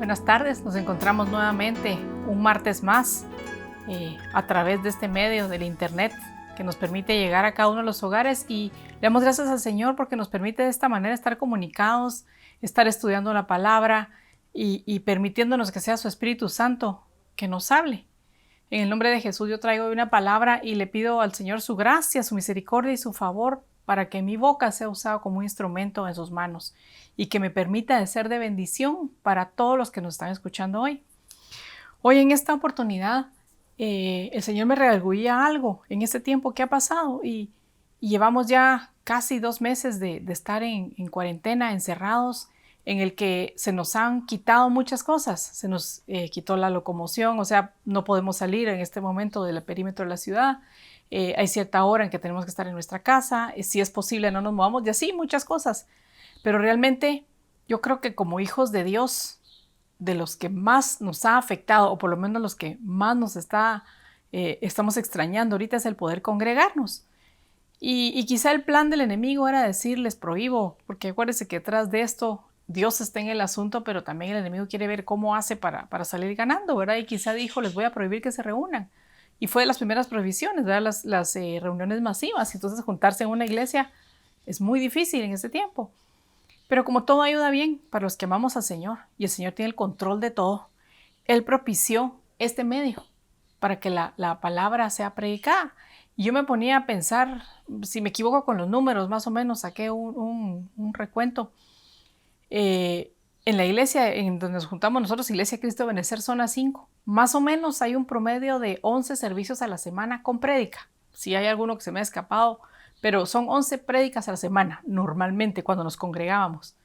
Buenas tardes, nos encontramos nuevamente un martes más a través de este medio del internet que nos permite llegar a cada uno de los hogares, y le damos gracias al Señor porque nos permite de esta manera estar comunicados, estar estudiando la palabra y permitiéndonos que sea su Espíritu Santo que nos hable. En el nombre de Jesús yo traigo hoy una palabra y le pido al Señor su gracia, su misericordia y su favor para que mi boca sea usada como un instrumento en sus manos y que me permita de ser de bendición para todos los que nos están escuchando hoy. Hoy en esta oportunidad el Señor me redarguía algo en este tiempo que ha pasado y llevamos ya casi 2 meses de estar en cuarentena, encerrados, en el que se nos han quitado muchas cosas. Se nos quitó la locomoción, o sea, no podemos salir en este momento del perímetro de la ciudad. Hay cierta hora en que tenemos que estar en nuestra casa, si es posible no nos movamos y así muchas cosas. Pero realmente yo creo que como hijos de Dios, de los que más nos ha afectado, o por lo menos los que más nos estamos extrañando ahorita, es el poder congregarnos. Y quizá el plan del enemigo era decirles prohíbo, porque acuérdense que detrás de esto Dios está en el asunto, pero también el enemigo quiere ver cómo hace para salir ganando, ¿verdad? Y quizá dijo, les voy a prohibir que se reúnan. Y fue de las primeras prohibiciones, ¿verdad? Las reuniones masivas. Entonces juntarse en una iglesia es muy difícil en ese tiempo. Pero como todo ayuda bien para los que amamos al Señor y el Señor tiene el control de todo, Él propició este medio para que la palabra sea predicada. Y yo me ponía a pensar, si me equivoco con los números, más o menos saqué un recuento. En la iglesia en donde nos juntamos nosotros, Iglesia Cristo de Benecer, zona 5, más o menos hay un promedio de 11 servicios a la semana con prédica. Si hay alguno que se me ha escapado, pero son 11 prédicas a la semana, normalmente cuando nos congregábamos.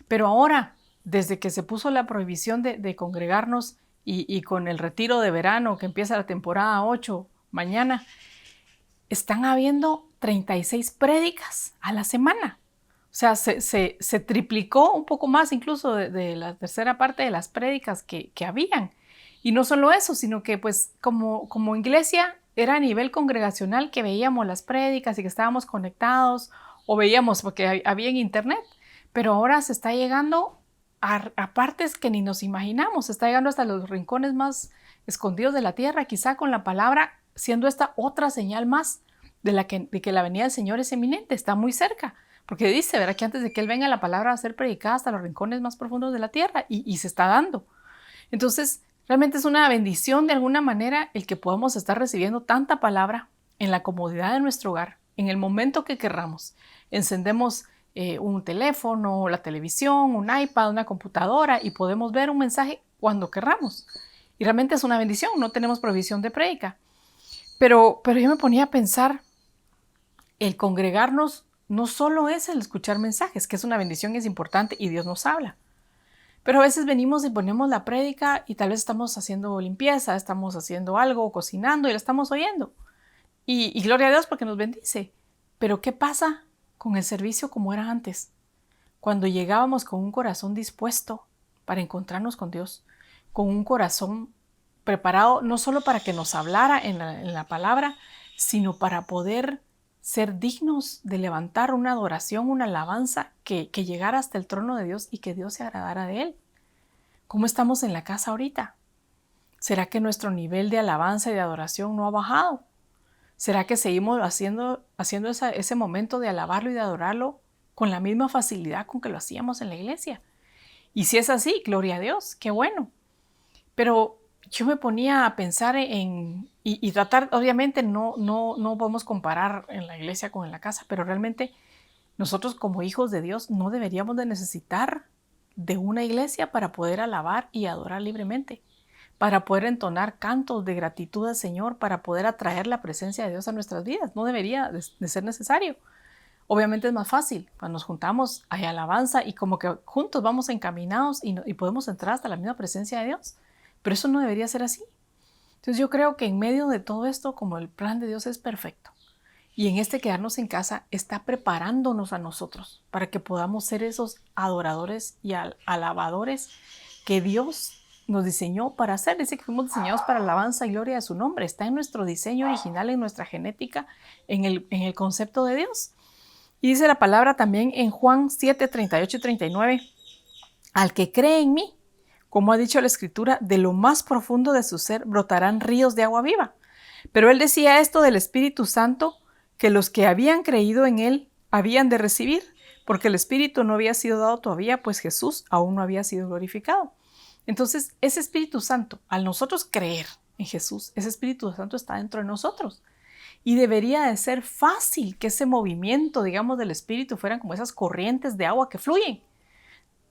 Pero ahora, desde que se puso la prohibición de congregarnos y con el retiro de verano que empieza la temporada 8 mañana, están habiendo 36 prédicas a la semana. O sea, se triplicó un poco más incluso de la tercera parte de las prédicas que habían. Y no solo eso, sino que pues como iglesia era a nivel congregacional que veíamos las prédicas y que estábamos conectados o veíamos porque había en internet. Pero ahora se está llegando a partes que ni nos imaginamos. Se está llegando hasta los rincones más escondidos de la tierra, quizá con la palabra siendo esta otra señal más de que la venida del Señor es eminente, está muy cerca. Porque dice, ¿verdad?, que antes de que Él venga la palabra va a ser predicada hasta los rincones más profundos de la tierra y se está dando. Entonces, realmente es una bendición de alguna manera el que podamos estar recibiendo tanta palabra en la comodidad de nuestro hogar, en el momento que querramos. Encendemos un teléfono, la televisión, un iPad, una computadora y podemos ver un mensaje cuando querramos. Y realmente es una bendición, no tenemos prohibición de prédica. Pero yo me ponía a pensar, el congregarnos no solo es el escuchar mensajes, que es una bendición y es importante y Dios nos habla. Pero a veces venimos y ponemos la prédica y tal vez estamos haciendo limpieza, estamos haciendo algo, cocinando y la estamos oyendo. Y gloria a Dios porque nos bendice. Pero ¿qué pasa con el servicio como era antes? Cuando llegábamos con un corazón dispuesto para encontrarnos con Dios, con un corazón preparado no solo para que nos hablara en la palabra, sino para poder ser dignos de levantar una adoración, una alabanza que llegara hasta el trono de Dios y que Dios se agradara de Él. ¿Cómo estamos en la casa ahorita? ¿Será que nuestro nivel de alabanza y de adoración no ha bajado? ¿Será que seguimos haciendo ese momento de alabarlo y de adorarlo con la misma facilidad con que lo hacíamos en la iglesia? Y si es así, gloria a Dios, qué bueno. Pero yo me ponía a pensar y tratar, obviamente no podemos comparar en la iglesia con en la casa, pero realmente nosotros como hijos de Dios no deberíamos de necesitar de una iglesia para poder alabar y adorar libremente, para poder entonar cantos de gratitud al Señor, para poder atraer la presencia de Dios a nuestras vidas. No debería de ser necesario. Obviamente es más fácil, cuando nos juntamos hay alabanza y como que juntos vamos encaminados y podemos entrar hasta la misma presencia de Dios. Pero eso no debería ser así. Entonces yo creo que en medio de todo esto, como el plan de Dios es perfecto, y en este quedarnos en casa está preparándonos a nosotros para que podamos ser esos adoradores y alabadores que Dios nos diseñó para hacer. Dice que fuimos diseñados para alabanza y gloria de su nombre. Está en nuestro diseño original, en nuestra genética, en el concepto de Dios. Y dice la palabra también en Juan 7, 38 y 39, al que cree en mí, Como ha dicho la Escritura, de lo más profundo de su ser brotarán ríos de agua viva. Pero él decía esto del Espíritu Santo, que los que habían creído en él habían de recibir, porque el Espíritu no había sido dado todavía, pues Jesús aún no había sido glorificado. Entonces, ese Espíritu Santo, al nosotros creer en Jesús, ese Espíritu Santo está dentro de nosotros. Y debería de ser fácil que ese movimiento, digamos, del Espíritu fueran como esas corrientes de agua que fluyen.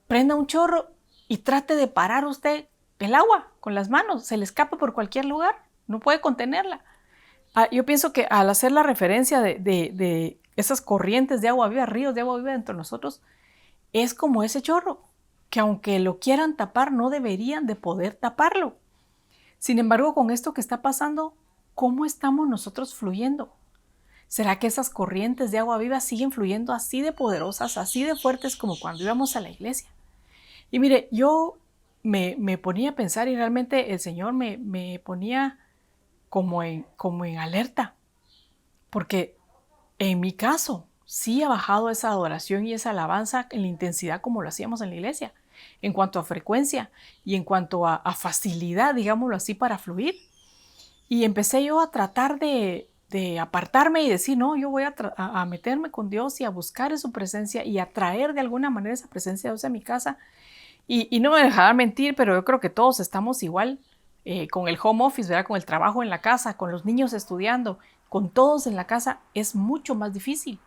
Prenda un chorro y trate de parar usted el agua con las manos. Se le escapa por cualquier lugar. No puede contenerla. Yo pienso que al hacer la referencia de esas corrientes de agua viva, ríos de agua viva dentro de nosotros, es como ese chorro, que aunque lo quieran tapar, no deberían de poder taparlo. Sin embargo, con esto que está pasando, ¿cómo estamos nosotros fluyendo? ¿Será que esas corrientes de agua viva siguen fluyendo así de poderosas, así de fuertes como cuando íbamos a la iglesia? Y mire, yo me ponía a pensar y realmente el Señor me ponía como en alerta, porque en mi caso sí ha bajado esa adoración y esa alabanza en la intensidad como lo hacíamos en la iglesia, en cuanto a frecuencia y en cuanto a facilidad, digámoslo así, para fluir. Y empecé yo a tratar de apartarme y decir, no, yo voy a meterme con Dios y a buscar en su presencia y a traer de alguna manera esa presencia de Dios a mi casa. Y no me dejará mentir, pero yo creo que todos estamos igual con el home office, ¿verdad? Con el trabajo en la casa, con los niños estudiando, con todos en la casa, es mucho más difícil.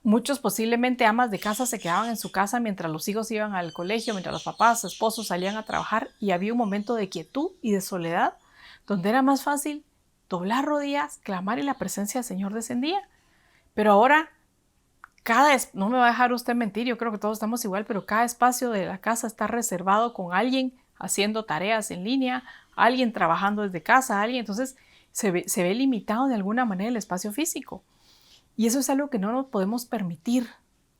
Muchos posiblemente amas de casa se quedaban en su casa mientras los hijos iban al colegio, mientras los papás, esposos salían a trabajar y había un momento de quietud y de soledad donde era más fácil doblar rodillas, clamar y la presencia del Señor descendía. Pero ahora, no me va a dejar usted mentir, yo creo que todos estamos igual, pero cada espacio de la casa está reservado con alguien haciendo tareas en línea, alguien trabajando desde casa, alguien, entonces se ve limitado de alguna manera el espacio físico. Y eso es algo que no nos podemos permitir,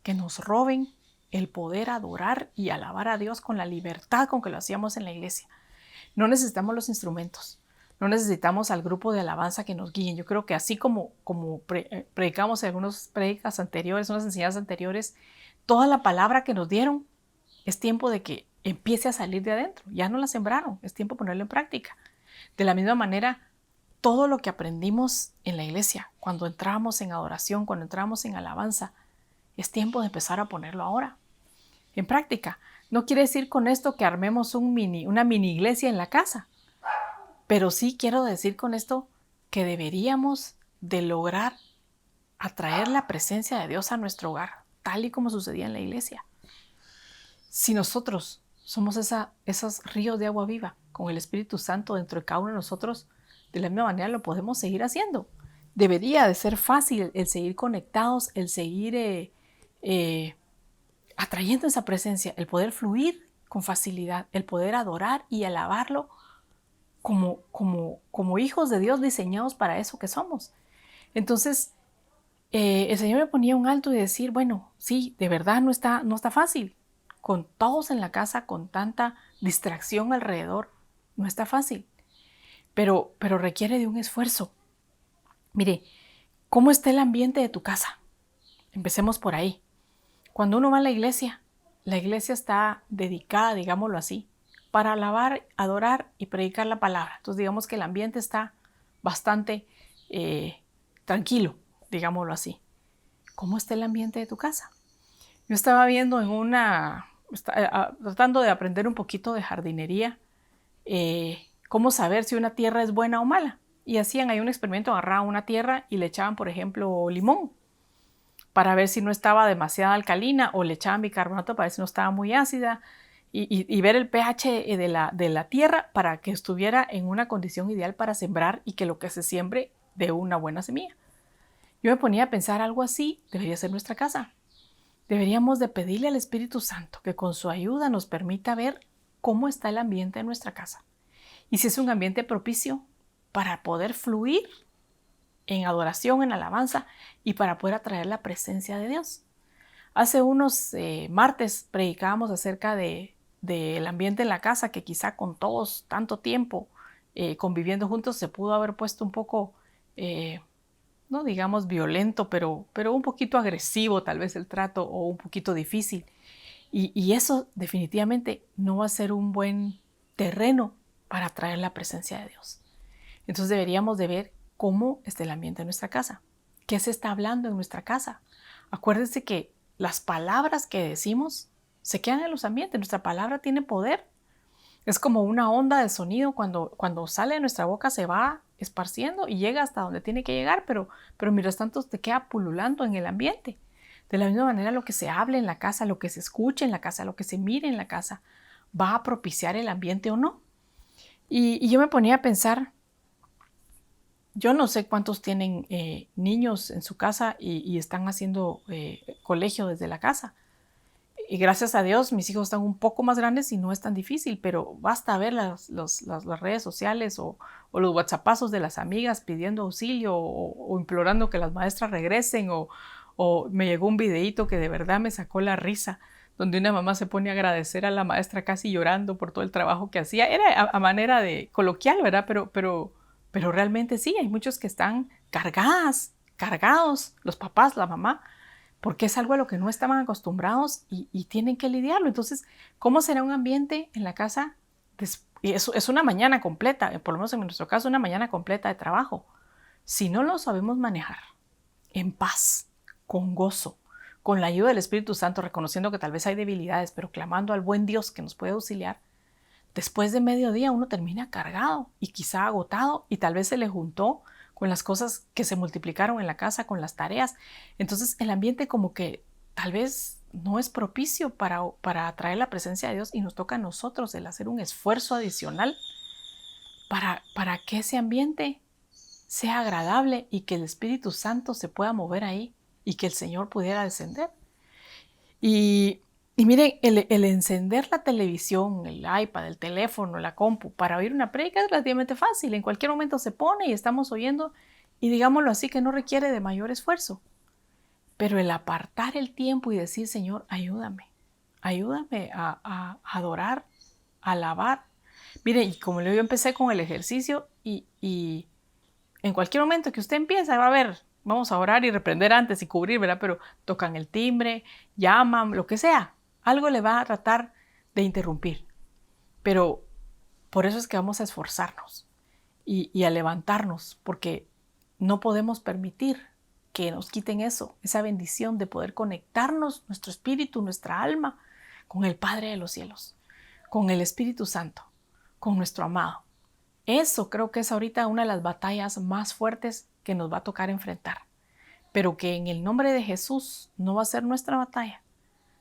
que nos roben el poder adorar y alabar a Dios con la libertad con que lo hacíamos en la iglesia. No necesitamos los instrumentos, no necesitamos al grupo de alabanza que nos guíen. Yo creo que así como predicamos en algunas predicas anteriores, unas enseñanzas anteriores, toda la palabra que nos dieron es tiempo de que empiece a salir de adentro. Ya no la sembraron, es tiempo de ponerlo en práctica. De la misma manera, todo lo que aprendimos en la iglesia, cuando entramos en adoración, cuando entramos en alabanza, es tiempo de empezar a ponerlo ahora en práctica. No quiere decir con esto que armemos una mini iglesia en la casa, pero sí quiero decir con esto que deberíamos de lograr atraer la presencia de Dios a nuestro hogar, tal y como sucedía en la iglesia. Si nosotros somos esos ríos de agua viva con el Espíritu Santo dentro de cada uno de nosotros, de la misma manera lo podemos seguir haciendo. Debería de ser fácil el seguir conectados, el seguir atrayendo esa presencia, el poder fluir con facilidad, el poder adorar y alabarlo como hijos de Dios diseñados para eso que somos. Entonces, el Señor me ponía un alto y decir, bueno, sí, de verdad no está fácil. Con todos en la casa, con tanta distracción alrededor, no está fácil. Pero requiere de un esfuerzo. Mire, ¿cómo está el ambiente de tu casa? Empecemos por ahí. Cuando uno va a la iglesia está dedicada, digámoslo así, para alabar, adorar y predicar la palabra. Entonces digamos que el ambiente está bastante tranquilo, digámoslo así. ¿Cómo está el ambiente de tu casa? Yo estaba viendo tratando de aprender un poquito de jardinería, cómo saber si una tierra es buena o mala. Y hacían ahí un experimento, agarraban una tierra y le echaban, por ejemplo, limón para ver si no estaba demasiado alcalina, o le echaban bicarbonato para ver si no estaba muy ácida, y ver el pH de la tierra para que estuviera en una condición ideal para sembrar y que lo que se siembre dé una buena semilla. Yo me ponía a pensar, algo así debería ser nuestra casa. Deberíamos de pedirle al Espíritu Santo que con su ayuda nos permita ver cómo está el ambiente de nuestra casa. Y si es un ambiente propicio para poder fluir en adoración, en alabanza y para poder atraer la presencia de Dios. Hace unos martes predicábamos acerca del ambiente en la casa, que quizá con todos tanto tiempo conviviendo juntos se pudo haber puesto un poco, no digamos violento, pero un poquito agresivo tal vez el trato, o un poquito difícil. Y eso definitivamente no va a ser un buen terreno para atraer la presencia de Dios. Entonces deberíamos de ver cómo está el ambiente en nuestra casa. ¿Qué se está hablando en nuestra casa? Acuérdense que las palabras que decimos se quedan en los ambientes. Nuestra palabra tiene poder. Es como una onda de sonido cuando sale de nuestra boca, se va esparciendo y llega hasta donde tiene que llegar, pero mientras tanto te queda pululando en el ambiente. De la misma manera, lo que se hable en la casa, lo que se escuche en la casa, lo que se mire en la casa, va a propiciar el ambiente o no. Y yo me ponía a pensar, yo no sé cuántos tienen niños en su casa y están haciendo colegio desde la casa. Y gracias a Dios mis hijos están un poco más grandes y no es tan difícil, pero basta ver las redes sociales o los whatsappazos de las amigas pidiendo auxilio o implorando que las maestras regresen o me llegó un videíto que de verdad me sacó la risa, donde una mamá se pone a agradecer a la maestra casi llorando por todo el trabajo que hacía. Era a manera de coloquial, ¿verdad? Pero realmente sí, hay muchos que están cargados, los papás, la mamá, porque es algo a lo que no estaban acostumbrados y tienen que lidiarlo. Entonces, ¿cómo será un ambiente en la casa? Es una mañana completa, por lo menos en nuestro caso, una mañana completa de trabajo. Si no lo sabemos manejar en paz, con gozo, con la ayuda del Espíritu Santo, reconociendo que tal vez hay debilidades, pero clamando al buen Dios que nos puede auxiliar, después de mediodía uno termina cargado y quizá agotado y tal vez se le juntó con las cosas que se multiplicaron en la casa, con las tareas. Entonces el ambiente como que tal vez no es propicio para atraer la presencia de Dios y nos toca a nosotros el hacer un esfuerzo adicional para que ese ambiente sea agradable y que el Espíritu Santo se pueda mover ahí y que el Señor pudiera descender. Y miren, el encender la televisión, el iPad, el teléfono, la compu para oír una prédica es relativamente fácil. En cualquier momento se pone y estamos oyendo y digámoslo así que no requiere de mayor esfuerzo. Pero el apartar el tiempo y decir, Señor, ayúdame a adorar, a alabar. Miren, y como yo empecé con el ejercicio y en cualquier momento que usted empieza va a ver, vamos a orar y reprender antes y cubrir, ¿verdad? Pero tocan el timbre, llaman, lo que sea. Algo le va a tratar de interrumpir. Pero por eso es que vamos a esforzarnos y a levantarnos, porque no podemos permitir que nos quiten eso, esa bendición de poder conectarnos, nuestro espíritu, nuestra alma, con el Padre de los cielos, con el Espíritu Santo, con nuestro amado. Eso creo que es ahorita una de las batallas más fuertes que nos va a tocar enfrentar, pero que en el nombre de Jesús no va a ser nuestra batalla,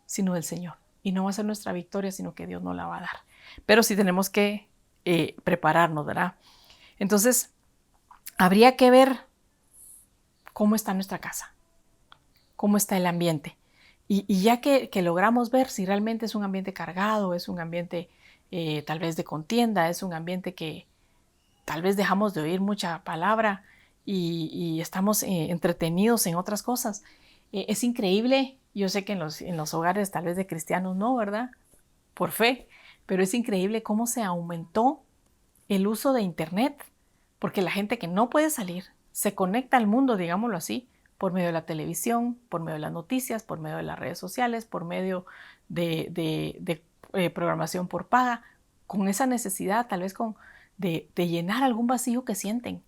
sino del Señor. Y no va a ser nuestra victoria, sino que Dios nos la va a dar. Pero sí tenemos que prepararnos, ¿verdad? Entonces, habría que ver cómo está nuestra casa, cómo está el ambiente. Y ya que logramos ver si realmente es un ambiente cargado, es un ambiente tal vez de contienda, es un ambiente que tal vez dejamos de oír mucha palabra y estamos entretenidos en otras cosas. Es increíble, yo sé que en los hogares tal vez de cristianos no, ¿verdad? Por fe, pero es increíble cómo se aumentó el uso de Internet, porque la gente que no puede salir se conecta al mundo, digámoslo así, por medio de la televisión, por medio de las noticias, por medio de las redes sociales, por medio de programación por paga, con esa necesidad tal vez de llenar algún vacío que sienten,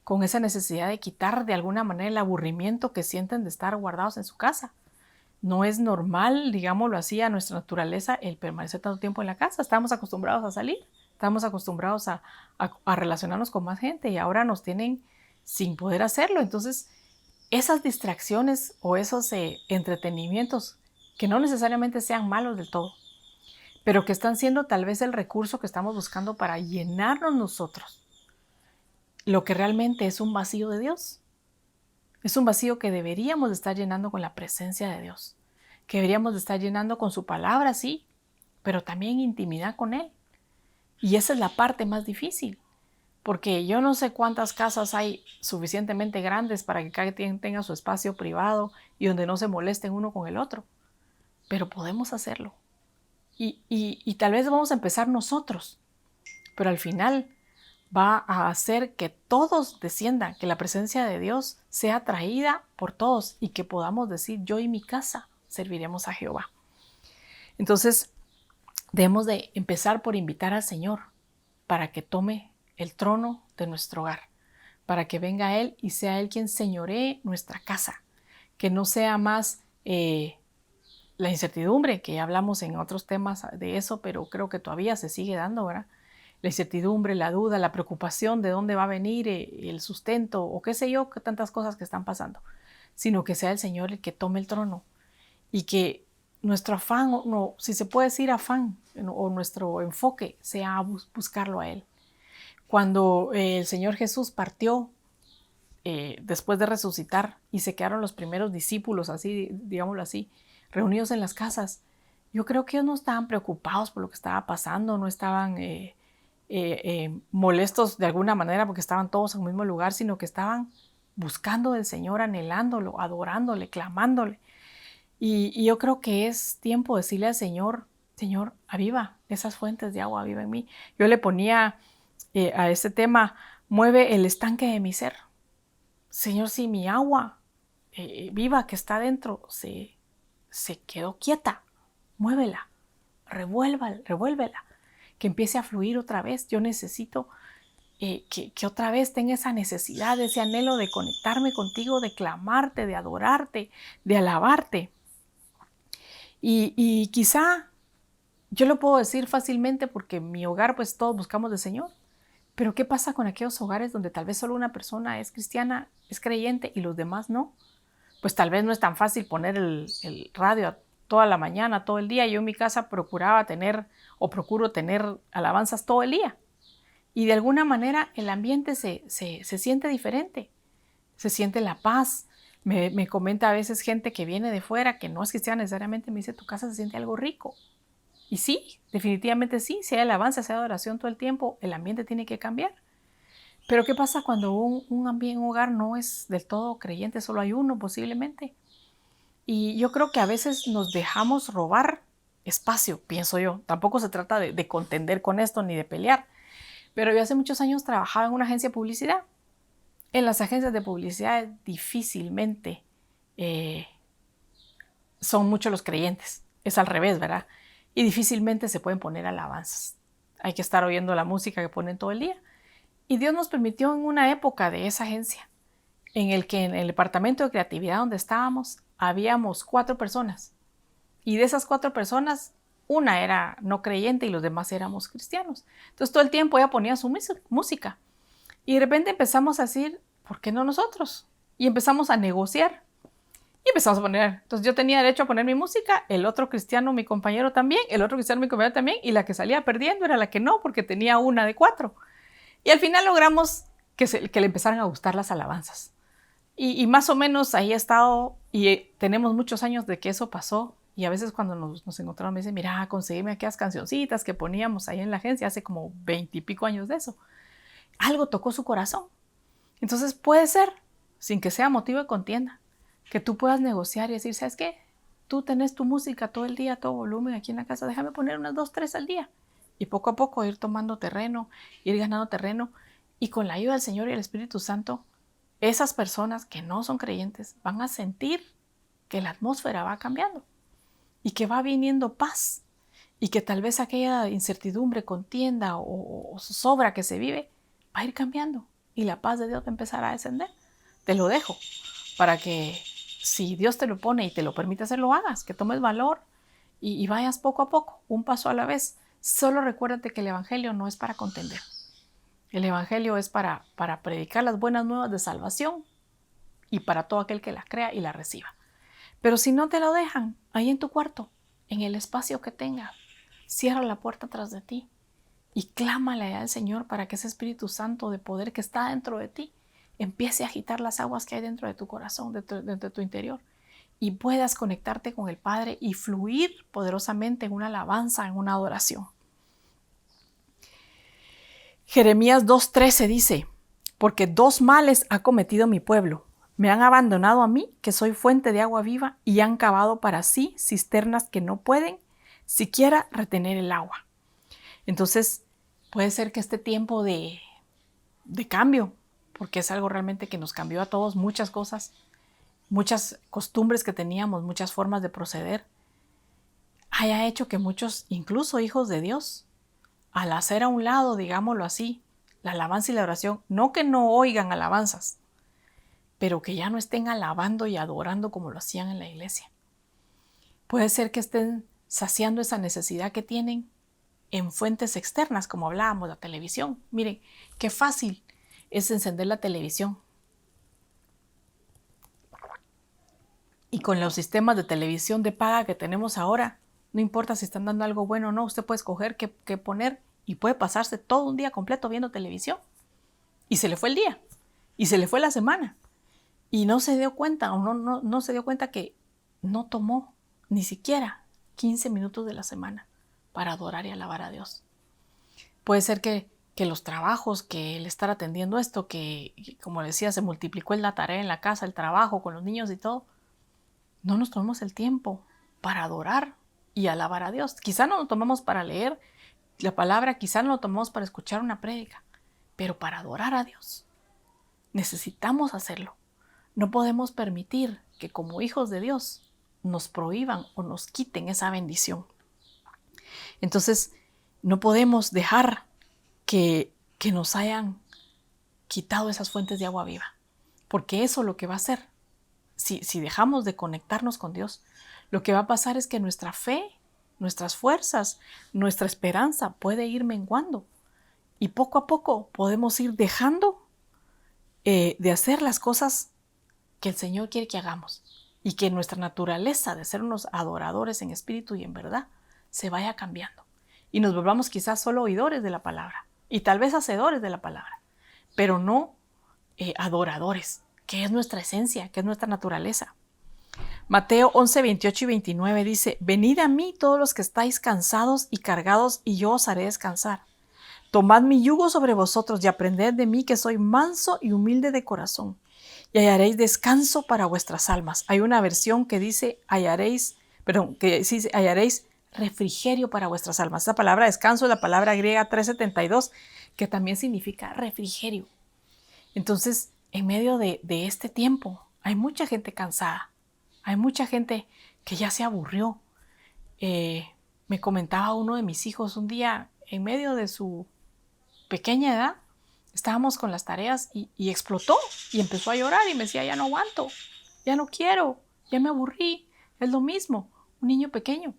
con esa necesidad de quitar de alguna manera el aburrimiento que sienten de estar guardados en su casa. No es normal, digámoslo así, a nuestra naturaleza el permanecer tanto tiempo en la casa. Estamos acostumbrados a salir, estamos acostumbrados a relacionarnos con más gente y ahora nos tienen sin poder hacerlo. Entonces, esas distracciones o esos entretenimientos que no necesariamente sean malos del todo, pero que están siendo tal vez el recurso que estamos buscando para llenarnos nosotros, lo que realmente es un vacío de Dios. Es un vacío que deberíamos de estar llenando con la presencia de Dios, que deberíamos de estar llenando con su palabra, sí, pero también intimidad con Él. Y esa es la parte más difícil, porque yo no sé cuántas casas hay suficientemente grandes para que cada quien tenga su espacio privado y donde no se molesten uno con el otro, pero podemos hacerlo. Y tal vez vamos a empezar nosotros, pero al final va a hacer que todos desciendan, que la presencia de Dios sea traída por todos y que podamos decir, yo y mi casa serviremos a Jehová. Entonces, debemos de empezar por invitar al Señor para que tome el trono de nuestro hogar, para que venga Él y sea Él quien señoree nuestra casa, que no sea más la incertidumbre, que ya hablamos en otros temas de eso, pero creo que todavía se sigue dando, ¿verdad? La incertidumbre, la duda, la preocupación de dónde va a venir el sustento o qué sé yo, que tantas cosas que están pasando, sino que sea el Señor el que tome el trono y que nuestro afán, no, si se puede decir afán, o nuestro enfoque sea buscarlo a Él. Cuando el Señor Jesús partió después de resucitar y se quedaron los primeros discípulos, así, digámoslo así, reunidos en las casas, yo creo que ellos no estaban preocupados por lo que estaba pasando, no estaban molestos de alguna manera porque estaban todos en el mismo lugar, sino que estaban buscando del Señor, anhelándolo, adorándole, clamándole. Y yo creo que es tiempo de decirle al Señor, Señor, aviva esas fuentes de agua, aviva en mí. Yo le ponía a este tema, mueve el estanque de mi ser. Señor, si mi agua viva que está dentro se quedó quieta, muévela, revuélvela, que empiece a fluir otra vez. Yo necesito que otra vez tenga esa necesidad, ese anhelo de conectarme contigo, de clamarte, de adorarte, de alabarte. Y quizá yo lo puedo decir fácilmente porque en mi hogar pues todos buscamos del Señor. Pero ¿qué pasa con aquellos hogares donde tal vez solo una persona es cristiana, es creyente y los demás no? Pues tal vez no es tan fácil poner el radio toda la mañana, todo el día. Yo en mi casa procuro tener alabanzas todo el día. Y de alguna manera el ambiente se siente diferente. Se siente la paz. Me comenta a veces gente que viene de fuera, que no es cristiana necesariamente, me dice, tu casa se siente algo rico. Y sí, definitivamente sí, si hay alabanza, si hay adoración todo el tiempo, el ambiente tiene que cambiar. Pero ¿qué pasa cuando un hogar no es del todo creyente, solo hay uno posiblemente? Y yo creo que a veces nos dejamos robar espacio, pienso yo. Tampoco se trata de contender con esto ni de pelear. Pero yo hace muchos años trabajaba en una agencia de publicidad. En las agencias de publicidad difícilmente son muchos los creyentes. Es al revés, ¿verdad? Y difícilmente se pueden poner alabanzas. Hay que estar oyendo la música que ponen todo el día. Y Dios nos permitió en una época de esa agencia, en el que en el departamento de creatividad donde estábamos, habíamos 4 personas. Y de esas 4 personas, una era no creyente y los demás éramos cristianos. Entonces todo el tiempo ella ponía su música. Y de repente empezamos a decir, ¿por qué no nosotros? Y empezamos a negociar. Y empezamos a poner. Entonces yo tenía derecho a poner mi música, el otro cristiano, mi compañero también, el otro cristiano, mi compañero también, y la que salía perdiendo era la que no, porque tenía una de 4. Y al final logramos que le empezaran a gustar las alabanzas. Y más o menos ahí he estado, y tenemos muchos años de que eso pasó. Y a veces cuando nos encontramos me dicen, mira, conseguime aquellas cancioncitas que poníamos ahí en la agencia hace como 20 y pico años de eso. Algo tocó su corazón. Entonces puede ser, sin que sea motivo de contienda, que tú puedas negociar y decir, ¿sabes qué? Tú tenés tu música todo el día, todo volumen aquí en la casa, déjame poner unas 2, 3 al día. Y poco a poco ir tomando terreno, ir ganando terreno. Y con la ayuda del Señor y el Espíritu Santo, esas personas que no son creyentes van a sentir que la atmósfera va cambiando y que va viniendo paz y que tal vez aquella incertidumbre, contienda o zozobra que se vive va a ir cambiando y la paz de Dios va a empezar a descender. Te lo dejo para que si Dios te lo pone y te lo permite hacer, lo hagas, que tomes valor y vayas poco a poco, un paso a la vez. Solo recuérdate que el Evangelio no es para contender. El Evangelio es para predicar las buenas nuevas de salvación y para todo aquel que la crea y la reciba. Pero si no te lo dejan, ahí en tu cuarto, en el espacio que tenga, cierra la puerta tras de ti y clámale al Señor para que ese Espíritu Santo de poder que está dentro de ti empiece a agitar las aguas que hay dentro de tu corazón, dentro de tu interior, y puedas conectarte con el Padre y fluir poderosamente en una alabanza, en una adoración. Jeremías 2:13 dice, porque 2 males ha cometido mi pueblo. Me han abandonado a mí, que soy fuente de agua viva, y han cavado para sí cisternas que no pueden siquiera retener el agua. Entonces, puede ser que este tiempo de cambio, porque es algo realmente que nos cambió a todos, muchas cosas, muchas costumbres que teníamos, muchas formas de proceder, haya hecho que muchos, incluso hijos de Dios, al hacer a un lado, digámoslo así, la alabanza y la oración, no que no oigan alabanzas, pero que ya no estén alabando y adorando como lo hacían en la iglesia. Puede ser que estén saciando esa necesidad que tienen en fuentes externas, como hablábamos, la televisión. Miren, qué fácil es encender la televisión. Y con los sistemas de televisión de paga que tenemos ahora, no importa si están dando algo bueno o no, usted puede escoger qué poner y puede pasarse todo un día completo viendo televisión. Y se le fue el día, y se le fue la semana. Y no se dio cuenta, o no se dio cuenta que no tomó ni siquiera 15 minutos de la semana para adorar y alabar a Dios. Puede ser que los trabajos, que el estar atendiendo esto, que como decía, se multiplicó la tarea en la casa, el trabajo con los niños y todo, no nos tomamos el tiempo para adorar y alabar a Dios. Quizá no lo tomamos para leer la palabra, quizá no lo tomamos para escuchar una prédica, pero para adorar a Dios necesitamos hacerlo. No podemos permitir que como hijos de Dios nos prohíban o nos quiten esa bendición. Entonces, no podemos dejar que nos hayan quitado esas fuentes de agua viva, porque eso lo que va a hacer, si dejamos de conectarnos con Dios, lo que va a pasar es que nuestra fe, nuestras fuerzas, nuestra esperanza puede ir menguando y poco a poco podemos ir dejando de hacer las cosas que el Señor quiere que hagamos y que nuestra naturaleza de ser unos adoradores en espíritu y en verdad se vaya cambiando y nos volvamos quizás solo oidores de la palabra y tal vez hacedores de la palabra, pero no adoradores, que es nuestra esencia, que es nuestra naturaleza. Mateo 11, 28 y 29 dice: venid a mí todos los que estáis cansados y cargados, y yo os haré descansar. Tomad mi yugo sobre vosotros y aprended de mí, que soy manso y humilde de corazón, y hallaréis descanso para vuestras almas. Hay una versión que dice hallaréis refrigerio para vuestras almas. Esa palabra descanso es la palabra griega 372, que también significa refrigerio. Entonces, en medio de este tiempo, hay mucha gente cansada. Hay mucha gente que ya se aburrió. Me comentaba uno de mis hijos un día, en medio de su pequeña edad, estábamos con las tareas y explotó y empezó a llorar y me decía: ya no aguanto, ya no quiero, ya me aburrí. Es lo mismo, un niño pequeño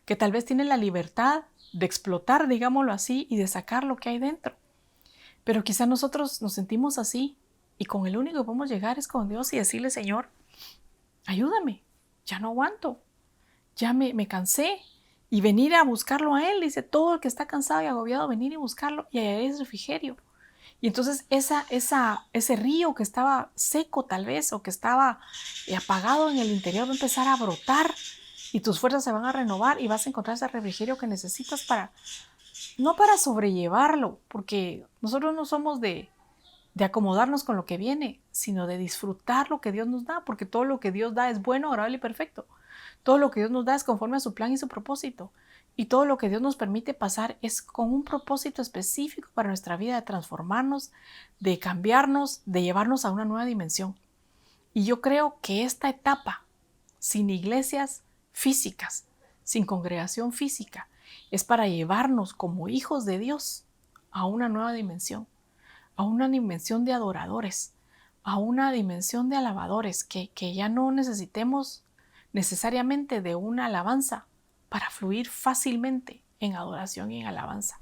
que tal vez tiene la libertad de explotar, digámoslo así, y de sacar lo que hay dentro. Pero quizá nosotros nos sentimos así y con el único que podemos llegar es con Dios y decirle: Señor, ayúdame, ya no aguanto, ya me cansé. Y venir a buscarlo a Él. Dice: todo el que está cansado y agobiado, venir y buscarlo y allá es refrigerio. Y entonces ese río que estaba seco tal vez, o que estaba apagado en el interior, va a empezar a brotar y tus fuerzas se van a renovar y vas a encontrar ese refrigerio que necesitas no para sobrellevarlo, porque nosotros no somos de acomodarnos con lo que viene, sino de disfrutar lo que Dios nos da, porque todo lo que Dios da es bueno, agradable y perfecto. Todo lo que Dios nos da es conforme a su plan y su propósito. Y todo lo que Dios nos permite pasar es con un propósito específico para nuestra vida, de transformarnos, de cambiarnos, de llevarnos a una nueva dimensión. Y yo creo que esta etapa, sin iglesias físicas, sin congregación física, es para llevarnos como hijos de Dios a una nueva dimensión, a una dimensión de adoradores, a una dimensión de alabadores, que ya no necesitemos necesariamente de una alabanza para fluir fácilmente en adoración y en alabanza.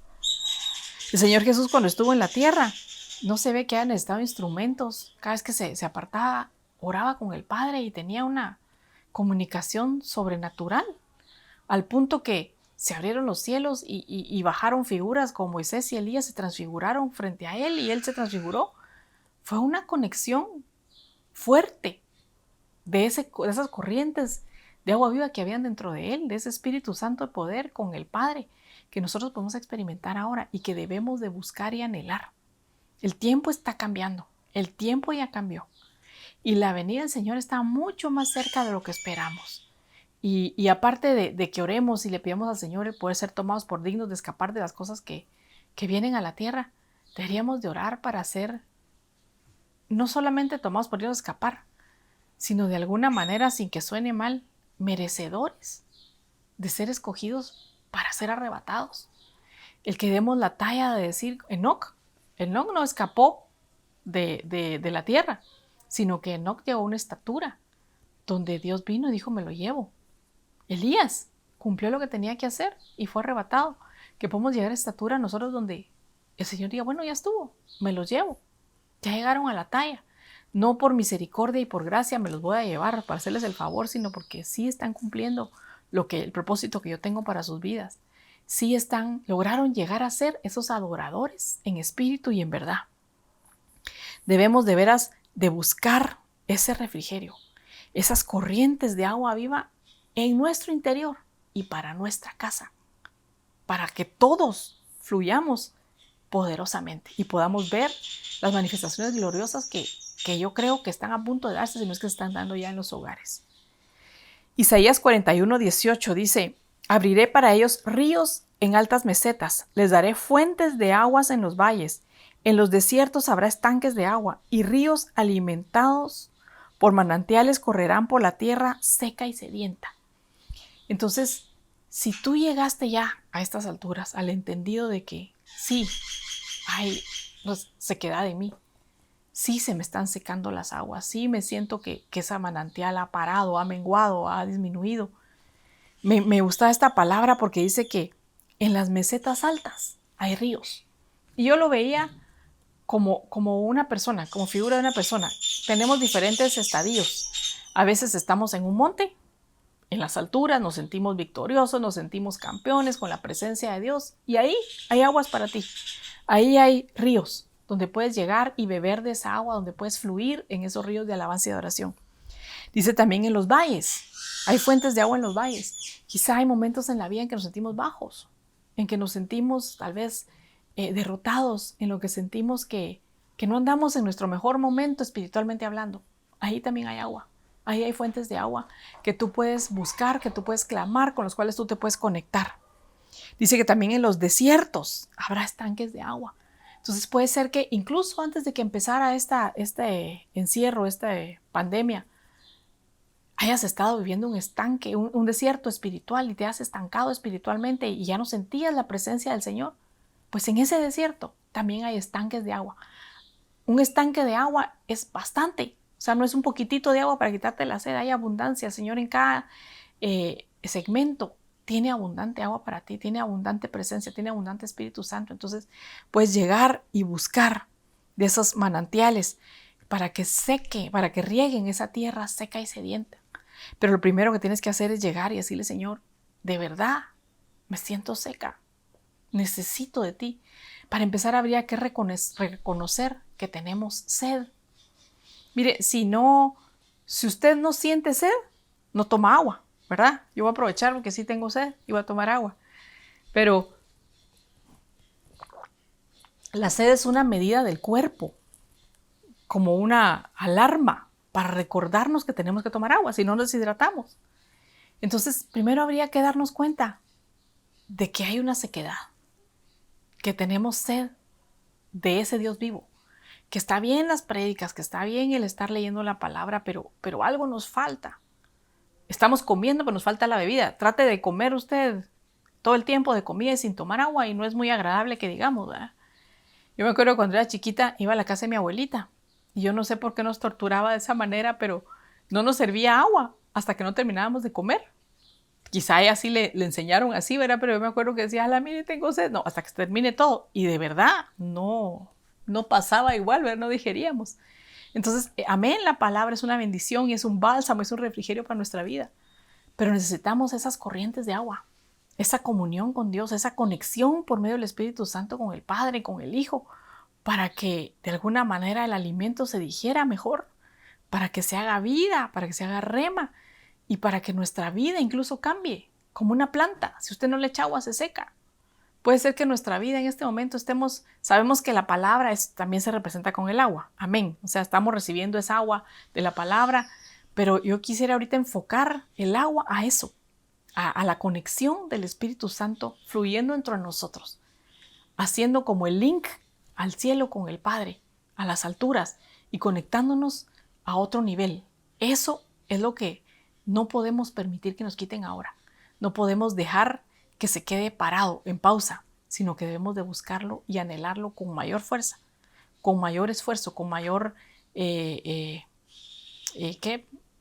El Señor Jesús, cuando estuvo en la tierra, no se ve que haya necesitado instrumentos. Cada vez que se apartaba, oraba con el Padre y tenía una comunicación sobrenatural, al punto que se abrieron los cielos y bajaron figuras como Moisés y Elías, se transfiguraron frente a Él y Él se transfiguró. Fue una conexión fuerte de esas corrientes de agua viva que habían dentro de Él, de ese Espíritu Santo de poder con el Padre, que nosotros podemos experimentar ahora y que debemos de buscar y anhelar. El tiempo está cambiando, el tiempo ya cambió y la venida del Señor está mucho más cerca de lo que esperamos. Y aparte de que oremos y le pidamos al Señor el poder ser tomados por dignos de escapar de las cosas que vienen a la tierra, deberíamos de orar para ser no solamente tomados por dignos de escapar, sino de alguna manera, sin que suene mal, merecedores de ser escogidos para ser arrebatados. El que demos la talla de decir, Enoc no escapó de la tierra, sino que Enoc llegó a una estatura donde Dios vino y dijo, me lo llevo. Elías cumplió lo que tenía que hacer y fue arrebatado. Que podemos llegar a estatura nosotros donde el Señor diga, bueno, ya estuvo, me los llevo. Ya llegaron a la talla. No por misericordia y por gracia me los voy a llevar para hacerles el favor, sino porque sí están cumpliendo el propósito que yo tengo para sus vidas. Sí lograron llegar a ser esos adoradores en espíritu y en verdad. Debemos de veras de buscar ese refrigerio, esas corrientes de agua viva en nuestro interior y para nuestra casa, para que todos fluyamos poderosamente y podamos ver las manifestaciones gloriosas que yo creo que están a punto de darse, si no es que se están dando ya en los hogares. Isaías 41:18 dice, abriré para ellos ríos en altas mesetas, les daré fuentes de aguas en los valles, en los desiertos habrá estanques de agua y ríos alimentados por manantiales correrán por la tierra seca y sedienta. Entonces, si tú llegaste ya a estas alturas al entendido de que sí, hay sequedad de mí, sí se me están secando las aguas, sí me siento que esa manantial ha parado, ha menguado, ha disminuido. Me gusta esta palabra porque dice que en las mesetas altas hay ríos. Y yo lo veía como una persona, como figura de una persona. Tenemos diferentes estadios. A veces estamos en un monte, en las alturas, nos sentimos victoriosos, nos sentimos campeones con la presencia de Dios. Y ahí hay aguas para ti. Ahí hay ríos donde puedes llegar y beber de esa agua, donde puedes fluir en esos ríos de alabanza y adoración. Dice también en los valles. Hay fuentes de agua en los valles. Quizá hay momentos en la vida en que nos sentimos bajos, en que nos sentimos tal vez derrotados, en lo que sentimos que no andamos en nuestro mejor momento espiritualmente hablando. Ahí también hay agua. Ahí hay fuentes de agua que tú puedes buscar, que tú puedes clamar, con los cuales tú te puedes conectar. Dice que también en los desiertos habrá estanques de agua. Entonces puede ser que incluso antes de que empezara este encierro, esta pandemia, hayas estado viviendo un estanque, un desierto espiritual y te has estancado espiritualmente y ya no sentías la presencia del Señor. Pues en ese desierto también hay estanques de agua. Un estanque de agua es bastante. O sea, no es un poquitito de agua para quitarte la sed, hay abundancia. El Señor en cada segmento tiene abundante agua para ti, tiene abundante presencia, tiene abundante Espíritu Santo. Entonces puedes llegar y buscar de esos manantiales para que seque, para que rieguen esa tierra seca y sedienta. Pero lo primero que tienes que hacer es llegar y decirle, Señor, de verdad, me siento seca, necesito de ti. Para empezar habría que reconocer que tenemos sed. Mire, si usted no siente sed, no toma agua, ¿verdad? Yo voy a aprovechar porque sí tengo sed y voy a tomar agua. Pero la sed es una medida del cuerpo, como una alarma para recordarnos que tenemos que tomar agua, si no nos deshidratamos. Entonces, primero habría que darnos cuenta de que hay una sequedad, que tenemos sed de ese Dios vivo, que está bien las prédicas, que está bien el estar leyendo la palabra, pero algo nos falta. Estamos comiendo, pero nos falta la bebida. Trate de comer usted todo el tiempo de comida y sin tomar agua y no es muy agradable que digamos, ¿verdad? Yo me acuerdo cuando era chiquita, iba a la casa de mi abuelita y yo no sé por qué nos torturaba de esa manera, pero no nos servía agua hasta que no terminábamos de comer. Quizá a ella sí le enseñaron así, ¿verdad? Pero yo me acuerdo que decía, mire, tengo sed. No, hasta que se termine todo. Y de verdad, no pasaba igual, ¿verdad? No digeríamos. Entonces, amén, la palabra es una bendición y es un bálsamo, es un refrigerio para nuestra vida. Pero necesitamos esas corrientes de agua, esa comunión con Dios, esa conexión por medio del Espíritu Santo con el Padre, con el Hijo, para que de alguna manera el alimento se digiera mejor, para que se haga vida, para que se haga rema y para que nuestra vida incluso cambie, como una planta. Si usted no le echa agua, se seca. Puede ser que nuestra vida en este momento sabemos que la palabra también se representa con el agua. Amén. O sea, estamos recibiendo esa agua de la palabra, pero yo quisiera ahorita enfocar el agua a eso, a la conexión del Espíritu Santo fluyendo entre nosotros, haciendo como el link al cielo con el Padre, a las alturas y conectándonos a otro nivel. Eso es lo que no podemos permitir que nos quiten ahora. No podemos dejar que se quede parado, en pausa, sino que debemos de buscarlo y anhelarlo con mayor fuerza, con mayor esfuerzo, con mayor, ¿qué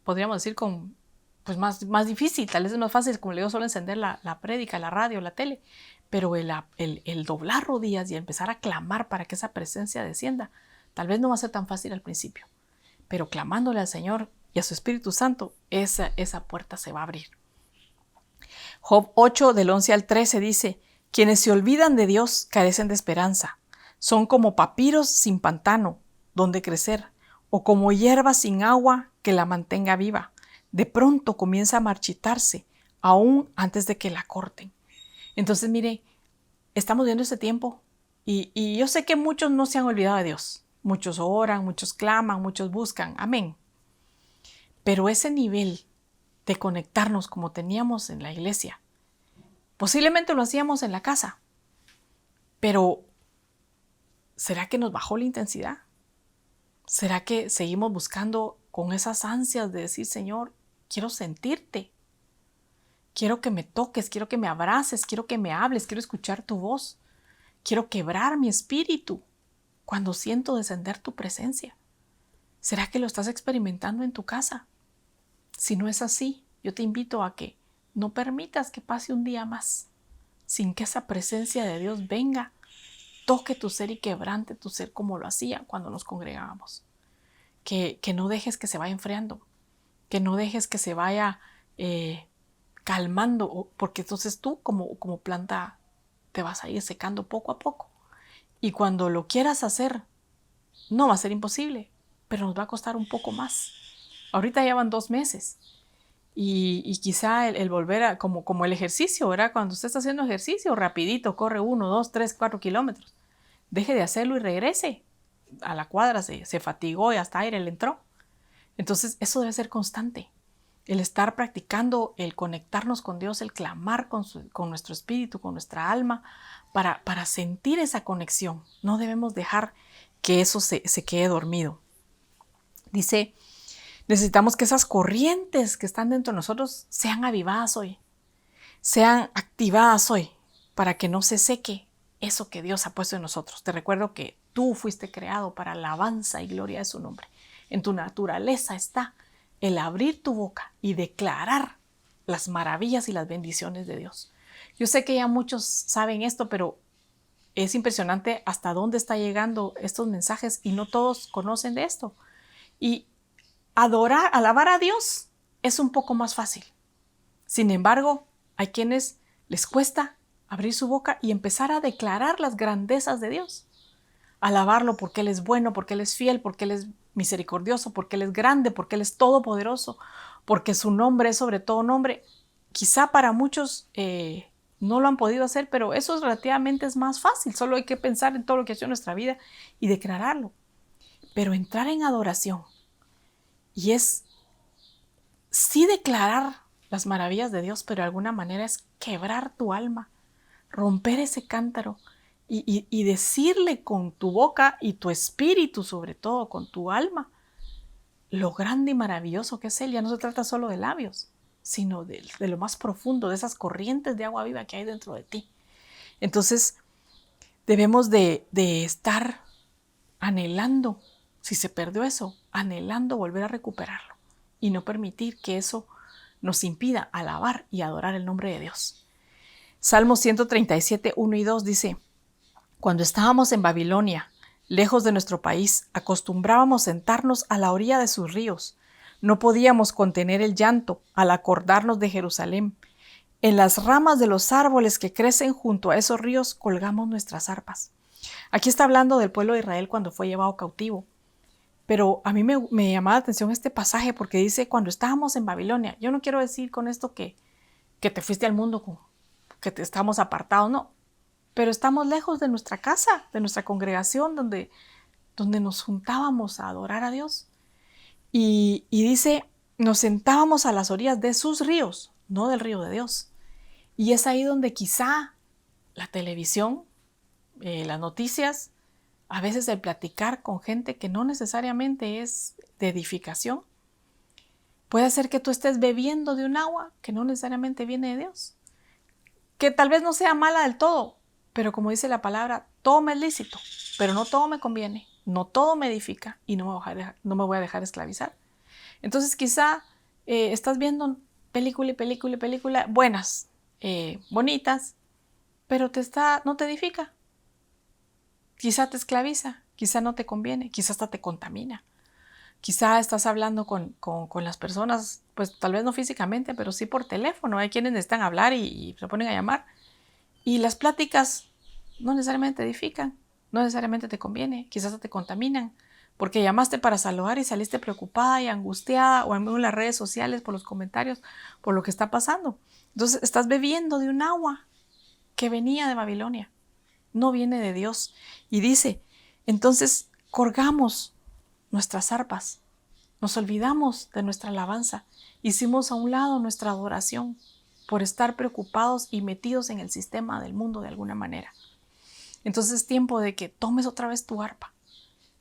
podríamos decir? Con, pues más difícil, tal vez es más fácil, como le digo, solo encender la prédica, la radio, la tele, pero el doblar rodillas y empezar a clamar para que esa presencia descienda, tal vez no va a ser tan fácil al principio, pero clamándole al Señor y a su Espíritu Santo, esa puerta se va a abrir. Job 8, del 11 al 13 dice: quienes se olvidan de Dios carecen de esperanza. Son como papiros sin pantano donde crecer, o como hierba sin agua que la mantenga viva. De pronto comienza a marchitarse, aún antes de que la corten. Entonces, mire, estamos viendo este tiempo y yo sé que muchos no se han olvidado de Dios. Muchos oran, muchos claman, muchos buscan. Amén. Pero ese nivel de conectarnos como teníamos en la iglesia, posiblemente lo hacíamos en la casa, pero ¿será que nos bajó la intensidad? ¿Será que seguimos buscando con esas ansias de decir, Señor, quiero sentirte, quiero que me toques, quiero que me abraces, quiero que me hables, quiero escuchar tu voz, quiero quebrar mi espíritu cuando siento descender tu presencia? ¿Será que lo estás experimentando en tu casa? Si no es así, yo te invito a que no permitas que pase un día más sin que esa presencia de Dios venga, toque tu ser y quebrante tu ser como lo hacía cuando nos congregábamos. Que no dejes que se vaya enfriando, que no dejes que se vaya calmando, porque entonces tú como planta te vas a ir secando poco a poco. Y cuando lo quieras hacer, no va a ser imposible, pero nos va a costar un poco más. Ahorita ya van 2 meses. Y quizá el volver a, como el ejercicio, ¿verdad? Cuando usted está haciendo ejercicio, rapidito, corre 1, 2, 3, 4 kilómetros. Deje de hacerlo y regrese. A la cuadra se fatigó y hasta aire le entró. Entonces eso debe ser constante. El estar practicando, el conectarnos con Dios, el clamar con nuestro espíritu, con nuestra alma, para sentir esa conexión. No debemos dejar que eso se quede dormido. Dice, necesitamos que esas corrientes que están dentro de nosotros sean avivadas hoy, sean activadas hoy, para que no se seque eso que Dios ha puesto en nosotros. Te recuerdo que tú fuiste creado para alabanza y gloria de su nombre. En tu naturaleza está el abrir tu boca y declarar las maravillas y las bendiciones de Dios. Yo sé que ya muchos saben esto, pero es impresionante hasta dónde está llegando estos mensajes y no todos conocen de esto. Y alabar a Dios es un poco más fácil. Sin embargo, hay quienes les cuesta abrir su boca y empezar a declarar las grandezas de Dios. Alabarlo porque Él es bueno, porque Él es fiel, porque Él es misericordioso, porque Él es grande, porque Él es todopoderoso, porque su nombre es sobre todo nombre. Quizá para muchos no lo han podido hacer, pero eso relativamente es más fácil. Solo hay que pensar en todo lo que ha hecho en nuestra vida y declararlo. Pero entrar en adoración y es sí declarar las maravillas de Dios, pero de alguna manera es quebrar tu alma, romper ese cántaro y decirle con tu boca y tu espíritu, sobre todo con tu alma, lo grande y maravilloso que es Él. Ya no se trata solo de labios, sino de lo más profundo, de esas corrientes de agua viva que hay dentro de ti. Entonces debemos de estar anhelando, si se perdió eso, anhelando volver a recuperarlo y no permitir que eso nos impida alabar y adorar el nombre de Dios. Salmo 137, 1 y 2 dice: cuando estábamos en Babilonia, lejos de nuestro país, acostumbrábamos sentarnos a la orilla de sus ríos. No podíamos contener el llanto al acordarnos de Jerusalén. En las ramas de los árboles que crecen junto a esos ríos colgamos nuestras arpas. Aquí está hablando del pueblo de Israel cuando fue llevado cautivo. Pero a mí me llamaba la atención este pasaje porque dice cuando estábamos en Babilonia. Yo no quiero decir con esto que te fuiste al mundo, que te estamos apartados, no. Pero estamos lejos de nuestra casa, de nuestra congregación, donde nos juntábamos a adorar a Dios. Y dice, nos sentábamos a las orillas de sus ríos, no del río de Dios. Y es ahí donde quizá la televisión, las noticias, a veces el platicar con gente que no necesariamente es de edificación, puede hacer que tú estés bebiendo de un agua que no necesariamente viene de Dios. que tal vez no sea mala del todo, pero como dice la palabra, todo me es lícito, pero no todo me conviene, no todo me edifica y no me voy a dejar esclavizar. Entonces quizá estás viendo película, buenas, bonitas, pero no te edifica. Quizá te esclaviza, quizá no te conviene, quizá hasta te contamina. Quizá estás hablando con las personas, pues tal vez no físicamente, pero sí por teléfono. Hay quienes necesitan hablar y se ponen a llamar. Y las pláticas no necesariamente te edifican, no necesariamente te conviene, quizás te contaminan, porque llamaste para saludar y saliste preocupada y angustiada, o en las redes sociales por los comentarios, por lo que está pasando. Entonces estás bebiendo de un agua que venía de Babilonia, no viene de Dios. Y dice, entonces colgamos nuestras arpas, nos olvidamos de nuestra alabanza, hicimos a un lado nuestra adoración por estar preocupados y metidos en el sistema del mundo de alguna manera. Entonces es tiempo de que tomes otra vez tu arpa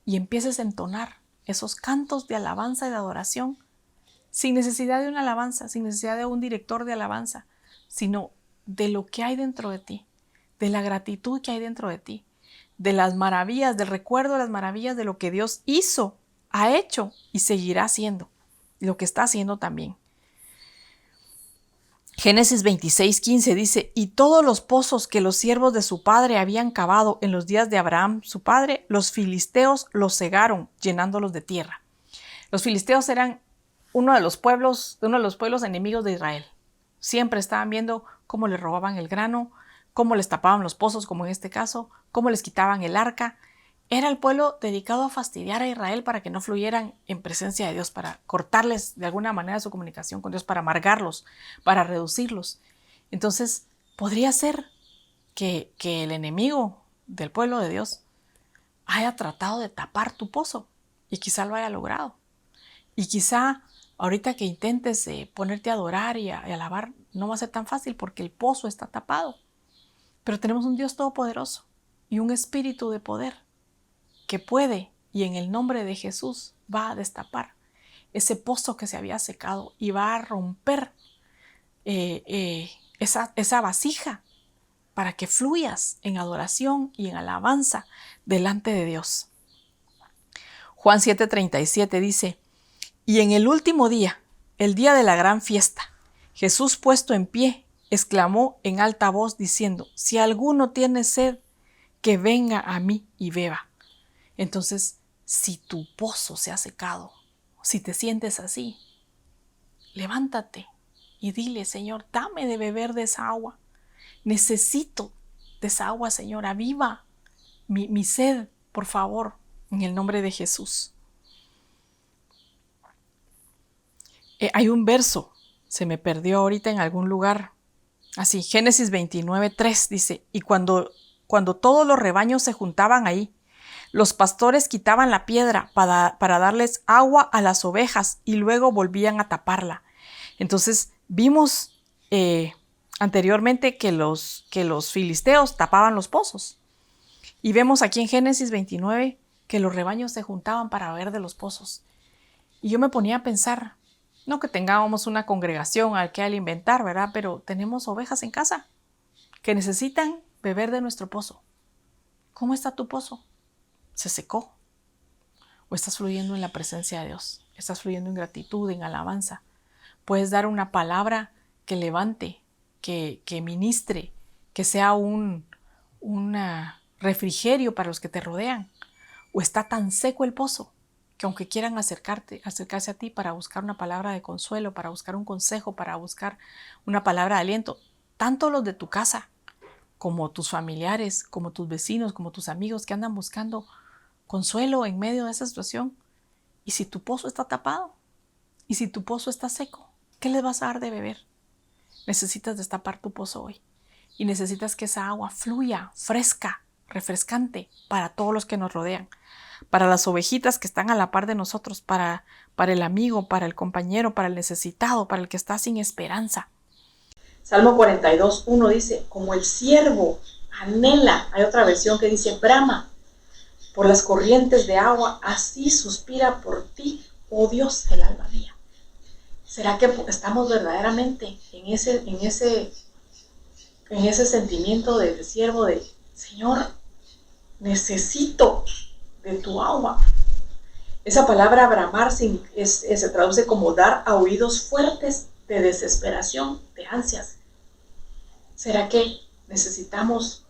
y empieces a entonar esos cantos de alabanza y de adoración sin necesidad de una alabanza, sin necesidad de un director de alabanza, sino de lo que hay dentro de ti, de la gratitud que hay dentro de ti, de las maravillas, del recuerdo de las maravillas de lo que Dios hizo, ha hecho y seguirá haciendo, lo que está haciendo también. Génesis 26:15 dice, y todos los pozos que los siervos de su padre habían cavado en los días de Abraham, su padre, los filisteos los cegaron, llenándolos de tierra. Los filisteos eran uno de los pueblos enemigos de Israel. Siempre estaban viendo cómo les robaban el grano, cómo les tapaban los pozos, como en este caso, cómo les quitaban el arca. Era el pueblo dedicado a fastidiar a Israel para que no fluyeran en presencia de Dios, para cortarles de alguna manera su comunicación con Dios, para amargarlos, para reducirlos. Entonces, podría ser que el enemigo del pueblo de Dios haya tratado de tapar tu pozo y quizá lo haya logrado. Y quizá ahorita que intentes ponerte a adorar y a alabar, no va a ser tan fácil porque el pozo está tapado. Pero tenemos un Dios todopoderoso y un espíritu de poder que puede, y en el nombre de Jesús va a destapar ese pozo que se había secado y va a romper esa vasija para que fluyas en adoración y en alabanza delante de Dios. Juan 7:37 dice, y en el último día, el día de la gran fiesta, Jesús puesto en pie, exclamó en alta voz diciendo, si alguno tiene sed, que venga a mí y beba. Entonces, si tu pozo se ha secado, si te sientes así, levántate y dile, Señor, dame de beber de esa agua. Necesito de esa agua, Señor, aviva mi sed, por favor, en el nombre de Jesús. Hay un verso, se me perdió ahorita en algún lugar, así, Génesis 29:3 dice, y cuando todos los rebaños se juntaban ahí, los pastores quitaban la piedra para darles agua a las ovejas y luego volvían a taparla. Entonces vimos anteriormente que los filisteos tapaban los pozos. Y vemos aquí en Génesis 29 que los rebaños se juntaban para beber de los pozos. Y yo me ponía a pensar, no que tengamos una congregación al que alimentar, ¿verdad? Pero tenemos ovejas en casa que necesitan beber de nuestro pozo. ¿Cómo está tu pozo? ¿Se secó? ¿O estás fluyendo en la presencia de Dios? ¿Estás fluyendo en gratitud, en alabanza? Puedes dar una palabra que levante, que ministre, que sea un refrigerio para los que te rodean. ¿O está tan seco el pozo que aunque quieran acercarse a ti para buscar una palabra de consuelo, para buscar un consejo, para buscar una palabra de aliento, tanto los de tu casa como tus familiares, como tus vecinos, como tus amigos que andan buscando consuelo en medio de esa situación? ¿Y si tu pozo está tapado? ¿Y si tu pozo está seco? ¿Qué les vas a dar de beber? Necesitas destapar tu pozo hoy y necesitas que esa agua fluya fresca, refrescante para todos los que nos rodean, para las ovejitas que están a la par de nosotros, para el amigo, para el compañero, para el necesitado, para el que está sin esperanza. Salmo 42:1 dice, como el siervo anhela, hay otra versión que dice, brama por las corrientes de agua, así suspira por ti, oh Dios, el alma mía. ¿Será que estamos verdaderamente en ese en ese sentimiento de siervo de, Señor, necesito de tu agua. Esa palabra bramar se traduce como dar a oídos fuertes de desesperación, de ansias. ¿Será que necesitamos,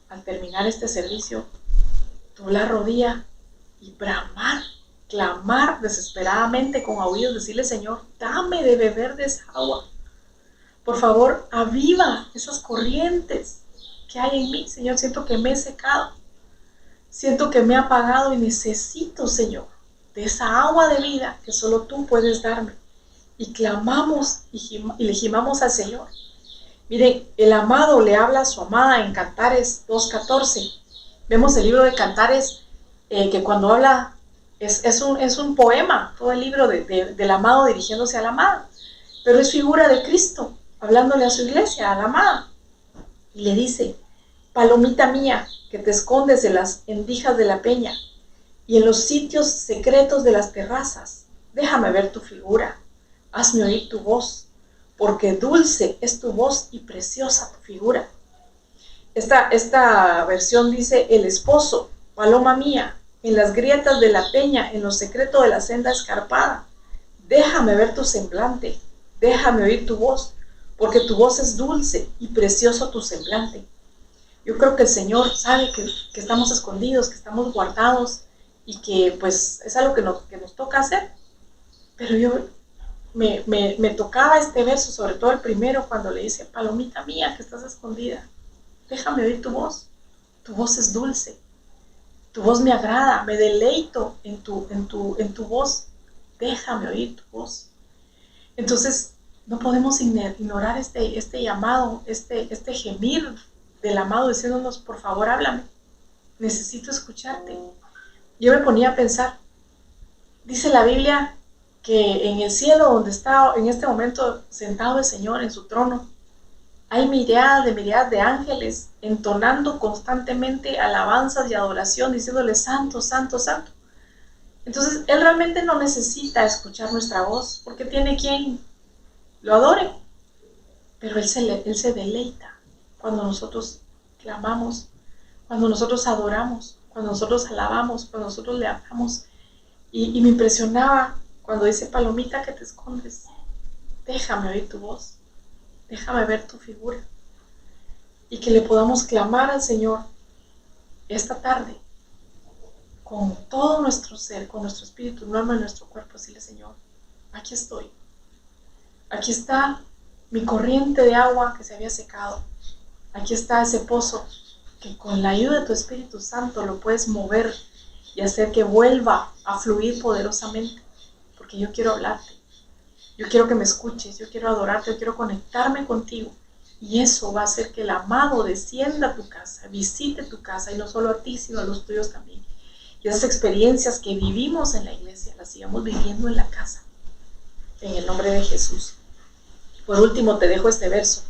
al terminar este servicio, doblar rodilla y bramar, clamar desesperadamente con aullidos, decirle, Señor, dame de beber de esa agua? Por favor, aviva esas corrientes que hay en mí. Señor, siento que me he secado. Siento que me he apagado y necesito, Señor, de esa agua de vida que solo tú puedes darme. Y clamamos y le gimamos al Señor. Miren, el amado le habla a su amada en Cantares 2:14. Vemos el libro de Cantares que cuando habla es un poema, todo el libro del amado dirigiéndose a la amada. Pero es figura de Cristo, hablándole a su iglesia, a la amada. Y le dice, palomita mía, que te escondes en las endijas de la peña y en los sitios secretos de las terrazas, déjame ver tu figura, hazme oír tu voz, porque dulce es tu voz y preciosa tu figura. Esta versión dice, el esposo, paloma mía, en las grietas de la peña, en lo secreto de la senda escarpada, déjame ver tu semblante, déjame oír tu voz, porque tu voz es dulce y precioso tu semblante. Yo creo que el Señor sabe que estamos escondidos, que estamos guardados y que pues es algo que nos toca hacer. Pero yo me tocaba este verso, sobre todo el primero, cuando le dice, palomita mía que estás escondida, déjame oír tu voz es dulce, tu voz me agrada, me deleito en tu voz, déjame oír tu voz. Entonces no podemos ignorar este llamado, este gemir del amado diciéndonos, por favor háblame, necesito escucharte. Yo me ponía a pensar, dice la Biblia que en el cielo donde está en este momento sentado el Señor en su trono, hay miríadas de ángeles entonando constantemente alabanzas y adoración, diciéndole santo, santo, santo. Entonces Él realmente no necesita escuchar nuestra voz, porque tiene quien lo adore, pero Él se deleita cuando nosotros clamamos, cuando nosotros adoramos, cuando nosotros alabamos, cuando nosotros le hablamos. Y me impresionaba cuando dice, palomita que te escondes, déjame oír tu voz, déjame ver tu figura. Y que le podamos clamar al Señor esta tarde con todo nuestro ser, con nuestro espíritu, no alma y nuestro cuerpo, decirle, Señor, aquí estoy. Aquí está mi corriente de agua que se había secado. Aquí está ese pozo que con la ayuda de tu Espíritu Santo lo puedes mover y hacer que vuelva a fluir poderosamente. Porque yo quiero hablarte. Yo quiero que me escuches. Yo quiero adorarte. Yo quiero conectarme contigo. Y eso va a hacer que el amado descienda a tu casa, visite tu casa, y no solo a ti, sino a los tuyos también. Y esas experiencias que vivimos en la iglesia, las sigamos viviendo en la casa. En el nombre de Jesús. Por último, te dejo este verso.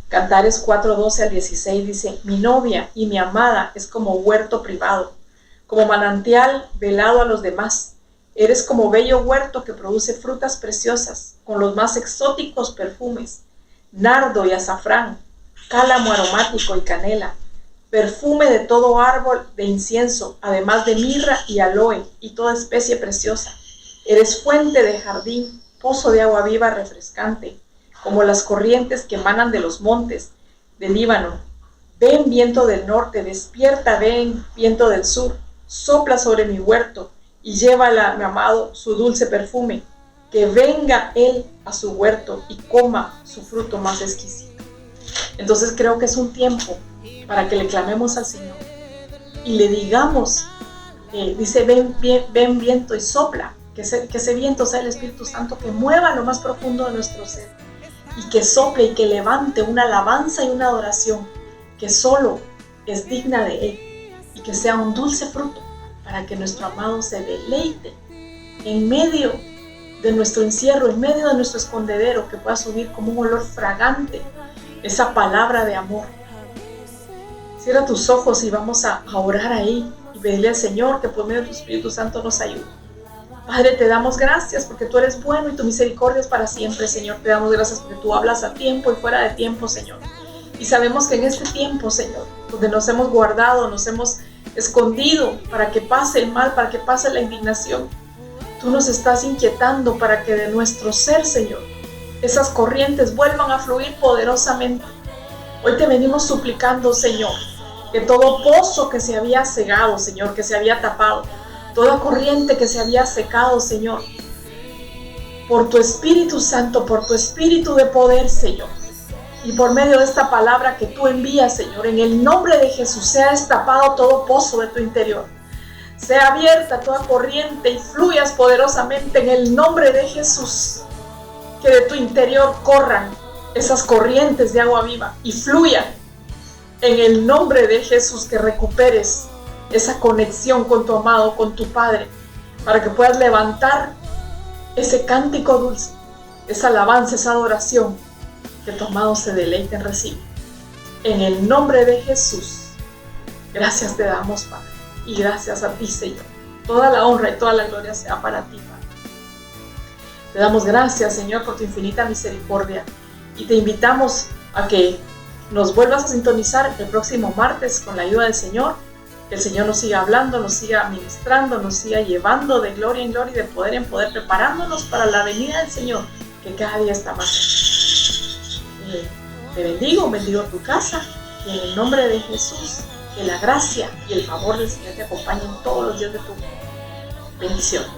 Cantares 4:12-16 dice, mi novia y mi amada es como huerto privado, como manantial velado a los demás. Eres como bello huerto que produce frutas preciosas, con los más exóticos perfumes, nardo y azafrán, cálamo aromático y canela, perfume de todo árbol de incienso, además de mirra y aloe y toda especie preciosa. Eres fuente de jardín, pozo de agua viva refrescante, como las corrientes que emanan de los montes del Líbano. Ven viento del norte, despierta, ven viento del sur, sopla sobre mi huerto y llévala, mi amado, su dulce perfume, que venga él a su huerto y coma su fruto más exquisito. Entonces creo que es un tiempo para que le clamemos al Señor y le digamos, dice, ven viento y sopla, que ese viento sea el Espíritu Santo que mueva lo más profundo de nuestro ser y que sople y que levante una alabanza y una adoración que solo es digna de Él y que sea un dulce fruto para que nuestro amado se deleite en medio de nuestro encierro, en medio de nuestro escondedero, que pueda subir como un olor fragante esa palabra de amor. Cierra tus ojos y vamos a orar ahí y pedirle al Señor que por medio de tu Espíritu Santo nos ayude. Padre, te damos gracias porque tú eres bueno y tu misericordia es para siempre, Señor. Te damos gracias porque tú hablas a tiempo y fuera de tiempo, Señor. Y sabemos que en este tiempo, Señor, donde nos hemos guardado, nos hemos escondido para que pase el mal, para que pase la indignación, tú nos estás inquietando para que de nuestro ser, Señor, esas corrientes vuelvan a fluir poderosamente. Hoy te venimos suplicando, Señor, que todo pozo que se había cegado, Señor, que se había tapado, toda corriente que se había secado, Señor, por tu Espíritu Santo, por tu Espíritu de poder, Señor, y por medio de esta palabra que tú envías, Señor, en el nombre de Jesús, sea destapado todo pozo de tu interior. Sea abierta toda corriente y fluyas poderosamente en el nombre de Jesús. Que de tu interior corran esas corrientes de agua viva y fluyan en el nombre de Jesús. Que recuperes esa conexión con tu amado, con tu Padre, para que puedas levantar ese cántico dulce, esa alabanza, esa adoración que tu amado se deleite en recibir. En el nombre de Jesús, gracias te damos, Padre, y gracias a ti, Señor. Toda la honra y toda la gloria sea para ti, Padre. Te damos gracias, Señor, por tu infinita misericordia, y te invitamos a que nos vuelvas a sintonizar el próximo martes con la ayuda del Señor. Que el Señor nos siga hablando, nos siga ministrando, nos siga llevando de gloria en gloria y de poder en poder, preparándonos para la venida del Señor, que cada día está más cerca. Te bendigo tu casa, y en el nombre de Jesús, que la gracia y el favor del Señor te acompañen todos los días de tu vida. Bendiciones.